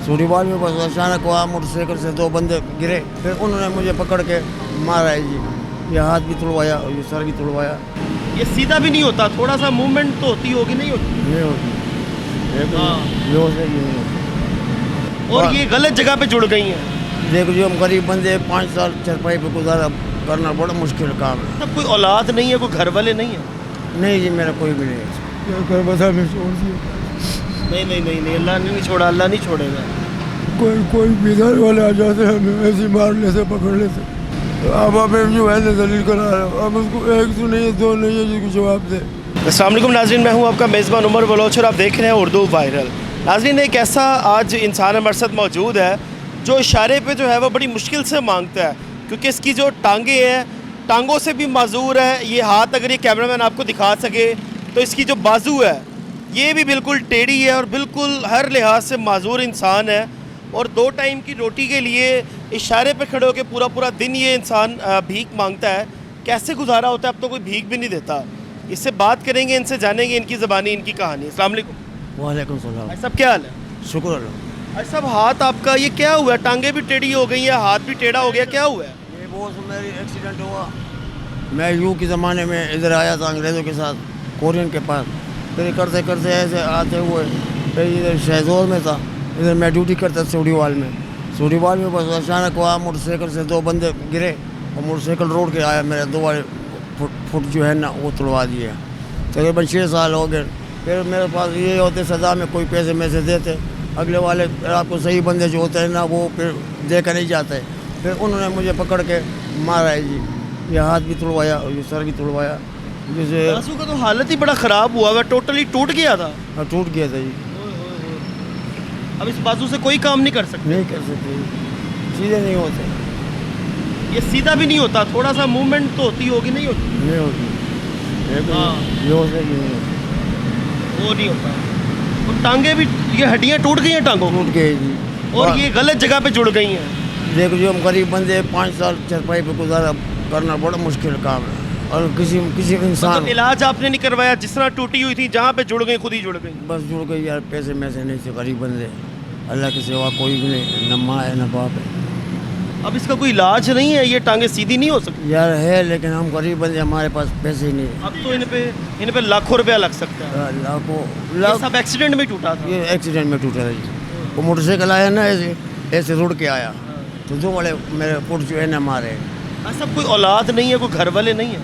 सूरीवाल में बस अचानक हुआ, मोटरसाइकिल से दो बंदे गिरे, फिर उन्होंने मुझे पकड़ के मारा है जी। ये हाथ भी तुड़वाया और ये सर भी तुड़वाया। ये सीधा भी नहीं होता, थोड़ा सा मूवमेंट तो होती होगी, नहीं होती? नहीं होती, बेहोश है, नहीं होती। और ये गलत जगह पे जुड़ गई हैं। देखो जी, हम गरीब बंदे 5 साल चरपाई पे गुजारा करना बड़ा मुश्किल काम है। तब कोई औलाद नहीं है, कोई घर वाले नहीं है? नहीं जी, मेरा कोई भी नहीं है। घर बसा में छोड़ दिया। नहीं, अल्लाह ने नहीं छोड़ा, अल्लाह नहीं छोड़ेगा। कोई बिहार वाले आ जाते हैं, हमें ऐसे मार लेते, पकड़ लेते। अब हमें जो है दलील करा रहे हो, अब उसको एक तो नहीं है, दो नहीं है, जिसको जवाब दे। अस्सलाम वालेकुम नाज़रीन, मैं हूं आपका मेज़बान उमर बलोच और आप देख रहे हैं उर्दू वायरल। नाज़रीन, एक ऐसा आज इंसान हमारे साथ मौजूद है जो इशारे पे जो है वो बड़ी मुश्किल से मांगता है, क्योंकि इसकी जो टांगें हैं, टांगों से भी माजूर है। ये हाथ अगर ये कैमरामैन आपको दिखा सके तो इसकी जो बाजू है ये भी बिल्कुल टेढ़ी है और बिल्कुल हर लिहाज से माजूर इंसान है। और 2 टाइम की रोटी के लिए इशारे पे खड़े होकर पूरा दिन ये इंसान भीख मांगता है। कैसे गुजारा होता है, अब तो कोई भीख भी नहीं देता। इससे बात करेंगे, इनसे जानेंगे इनकी ज़बानी, इनकी कहानी। अस्सलाम वालेकुम। वालेकुम सलाम। भाई साहब, क्या हाल है? शुक्र अल्लाह। भाई साहब, हाथ आपका ये क्या हुआ? टांगे भी टेढ़ी हो गई है, हाथ भी टेढ़ा हो गया, क्या हुआ है? ये बहुत मेरी एक्सीडेंट हुआ। मैं यू के ज़माने में इधर आया था अंग्रेज़ों के साथ, कोरियन के पास। फिर करते करते ऐसे आते हुए फिर इधर शहजोर में था, इधर मैं ड्यूटी करता सूरीवाल में। सूरीवाल में बस अचानक हुआ, मोटरसाइकिल से दो बंदे गिरे और मोटरसाइकिल रोड के आया, मेरे 2 वाले फुट जो है ना वो तुड़वा दिए। तकरीबन 6 साल हो गए। फिर मेरे पास ये होते सदा में कोई पैसे में से देते, अगले वाले आपको सही बंदे जो होते हैं ना वो फिर दे कर नहीं जाते। फिर उन्होंने मुझे पकड़ के मारा है जी। ये हाथ भी तुड़वाया और ये सर भी तुड़वाया। जैसे बाजू का तो हालत ही बड़ा ख़राब हुआ, वह टोटली टूट गया था। टूट गया था जी। अब इस बाजू से कोई काम नहीं कर सकते? नहीं कर सकते, सीधे नहीं होते। ये सीधा भी नहीं होता, थोड़ा सा मूवमेंट तो होती होगी, नहीं होती? नहीं होती, बेहोश है, नहीं होती। वो नहीं होता। और टांगे भी, ये हड्डियाँ टूट गई हैं टांगों टूट गए जी। और ये गलत जगह पे जुड़ गई हैं। देखो जी, हम गरीब बंदे 5 साल चरपाई पे गुजारा करना बड़ा मुश्किल काम है। और किसी इंसान मतलब इलाज आपने नहीं करवाया? जिस तरह टूटी हुई थी, जहाँ पे जुड़ गई खुद ही जुड़ गई। बस जुड़ गई यार, पैसे में से नहीं थे, गरीब बंदे, अल्लाह के सिवा कोई भी नहीं, न माँ है न बाप है। अब इसका कोई इलाज नहीं है? ये टांगे सीधी नहीं हो सकती? यार है, लेकिन हम गरीब बंदे, हमारे पास पैसे ही नहीं है। अब तो इन पे लाखों रुपया लग सकता है। ये सब एक्सीडेंट में टूटा था? ये एक्सीडेंट में टूटा था जी। वो मोटरसाइकिल आया ना, ऐसे रुड़ के आया, तो 2 वाले मेरे फुट जो है ना मारे। ऐसा कोई औलाद नहीं है, कोई घर वाले नहीं है?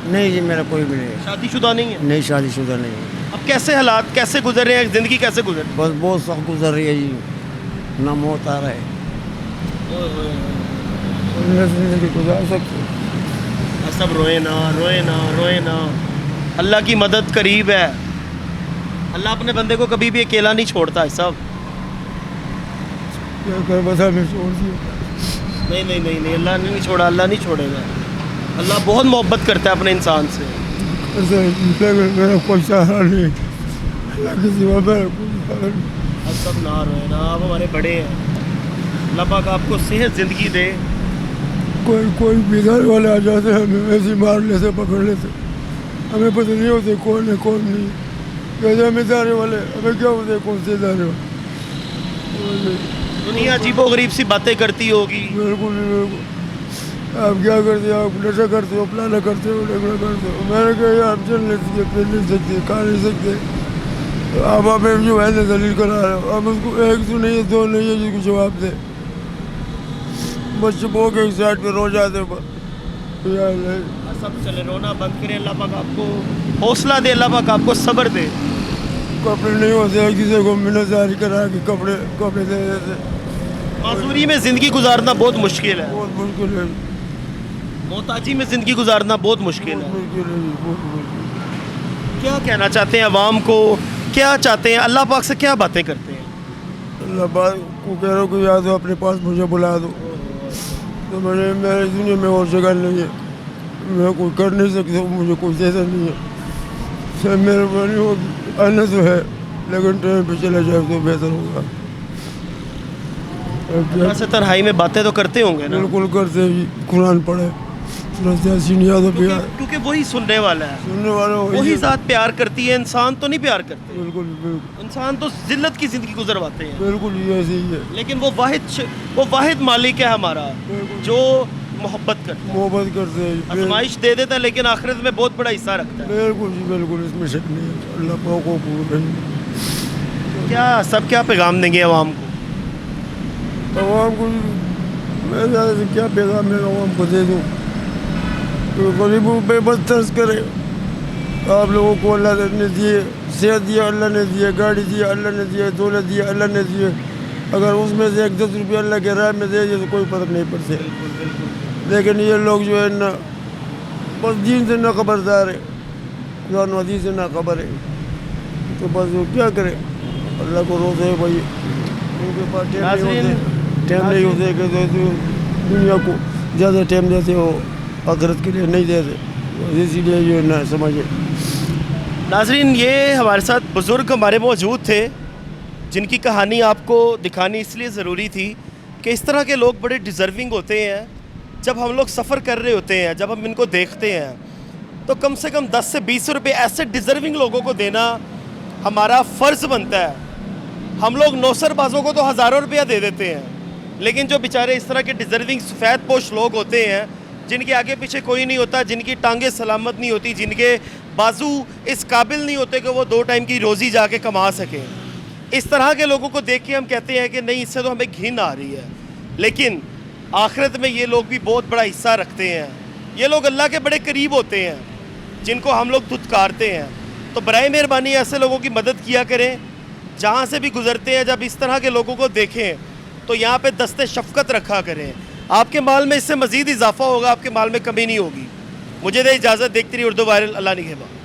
नहीं जी, मेरा कोई भी नहीं है। शादीशुदा नहीं है? नहीं, शादीशुदा नहीं है। अब कैसे हालात कैसे गुजर रहे हैं, ज़िंदगी कैसे गुजर? बस बहुत सख्त गुजर रही है जी, ना मौत आ रहा है, जिंदगी गुजार सकते। सब रोए ना। अल्लाह की मदद करीब है। अल्लाह अपने बंदे को कभी भी अकेला नहीं छोड़ता है सब। घर बसा में छोड़ दिया। नहीं, अल्लाह ने नहीं छोड़ा, अल्लाह नहीं छोड़ेगा। अल्लाह बहुत मोहब्बत करता है अपने इंसान से। मेरा कोई सहारा नहीं, अल्लाह के सिवा मेरा कोई सहारा नहीं। अब सब ना रोए ना, आप हमारे बड़े हैं। अल्लाह पाक आपको सेहत ज़िंदगी दे। कोई बिहार वाले आ जाते हैं, हमें ऐसे मार लेते, पकड़ लेते। हमें पता नहीं होते कौन है कौन नहीं। कहते हमें दारे वाले, हमें क्या होते कौन से दारे वाले। दुनिया अजीबो गरीब सी बातें करती होगी। बिल्कुल। आप क्या करते हो? आप नशा करते हो, फलाना करते हो, ढगला करते हो। मैंने कहा आप चल नहीं सकते, नहीं सकते, खा नहीं सकते। आप हमें जो है दलील करा रहे हो, अब उसको एक तो नहीं है, दो नहीं है, जिसको जवाब दे। बस चुप हो के एक साइड पे रो जाते। सब चले, रोना बंद करें। अल्लाह पाक आपको हौसला दे, अल्लाह पाक आपको सब्र दे। कपड़े नहीं होते, किसी को मिन्नतदारी करा के कपड़े दे देते। मासूरी में ज़िंदगी गुजारना बहुत मुश्किल है। बहुत मुश्किल है, मोहताजी में ज़िंदगी गुजारना बहुत मुश्किल है। मुश्किल है, बहुत मुश्किल। क्या कहना चाहते हैं अवाम को, क्या चाहते हैं? अल्लाह पाक से क्या बातें करते हैं? अल्लाह पाक को कह रहा हूँ कि याद हो अपने पास मुझे बुला दो। तो मेरे दुनिया में और जगह नहीं है, मैं कोई कर नहीं सकता, मुझे कोई जैसा नहीं है। सब मेहरबानी होगी, आना तो है लेकिन टाइम पे चला जाए तो बेहतर होगा। अल्लाह से तन्हाई में बातें तो करते होंगे ना? बिल्कुल करते हैं जी, कुरान पढ़े, प्रत्याशी नहीं आता क्योंकि प्यार क्योंकि वही सुनने वाला है, सुनने वाला वही ज़ात प्यार करती है, इंसान तो नहीं प्यार करते। बिल्कुल बिल्कुल इंसान तो जिल्लत की ज़िंदगी गुजरवाते हैं, बिल्कुल ये ऐसे ही है। लेकिन वो वाहिद मालिक है हमारा जो मोहब्बत करता है, मोहब्बत करते हैं आजमाइश दे देता है, लेकिन आखिरत में बहुत बड़ा हिस्सा रखता है। बिल्कुल जी बिल्कुल, इसमें शक नहीं है। अल्लाह पाक को कबूल करे। क्या पैगाम देंगे आवाम को? आवाम को मैं ज़्यादा से क्या पैगाम मैं आवाम को दे दूँ, तो गरीबों पे बस तरस करे। आप लोगों को अल्लाह ने दिए, सेहत दिया अल्लाह ने दिए, गाड़ी दिया अल्लाह ने दिए, दौलत दिया अल्लाह ने दिए, अगर उसमें से 10 रुपये अल्लाह के राह में दे दिए तो कोई फर्क नहीं पड़ता। लेकिन ये लोग जो है ना बस दीन से ना खबरदार है, कुरान हदीस से ना खबर है, तो बस वो क्या करे, अल्लाह को रोते है भाई, उनके पास टाइम नहीं होते कि तो दुनिया को ज़्यादा टाइम देते हो, आखिरत के लिए नहीं देते, इसीलिए ये ना समझे। नाजरीन, ये हमारे साथ बुज़ुर्ग हमारे मौजूद थे जिनकी कहानी आपको दिखानी इसलिए ज़रूरी थी कि इस तरह के लोग बड़े डिज़र्विंग होते हैं। जब हम लोग सफ़र कर रहे होते हैं, जब हम इनको देखते हैं, तो कम से कम 10 से 20 रुपये ऐसे डिज़र्विंग लोगों को देना हमारा फ़र्ज़ बनता है। हम लोग नौसरबाजों को तो हज़ारों रुपया दे देते हैं, लेकिन जो बेचारे इस तरह के डिज़र्विंग सफ़ेद पोश लोग होते हैं, जिनके आगे पीछे कोई नहीं होता, जिनकी टांगें सलामत नहीं होती, जिनके बाजू इस काबिल नहीं होते कि वो 2 टाइम की रोज़ी जाके कमा सकें, इस तरह के लोगों को देख के हम कहते हैं कि नहीं, इससे तो हमें घिन आ रही है। लेकिन आखिरत में ये लोग भी बहुत बड़ा हिस्सा रखते हैं। ये लोग अल्लाह के बड़े करीब होते हैं, जिनको हम लोग धुतकारते हैं। तो बराए मेहरबानी ऐसे लोगों की मदद किया करें। जहाँ से भी गुज़रते हैं, जब इस तरह के लोगों को देखें तो यहाँ पे दस्ते शफ़क़त रखा करें। आपके माल में इससे मज़ीद इजाफा होगा, आपके माल में कमी नहीं होगी। मुझे दे इजाज़त, देखती रही उर्दू वायरल। अल्लाह निगहबान।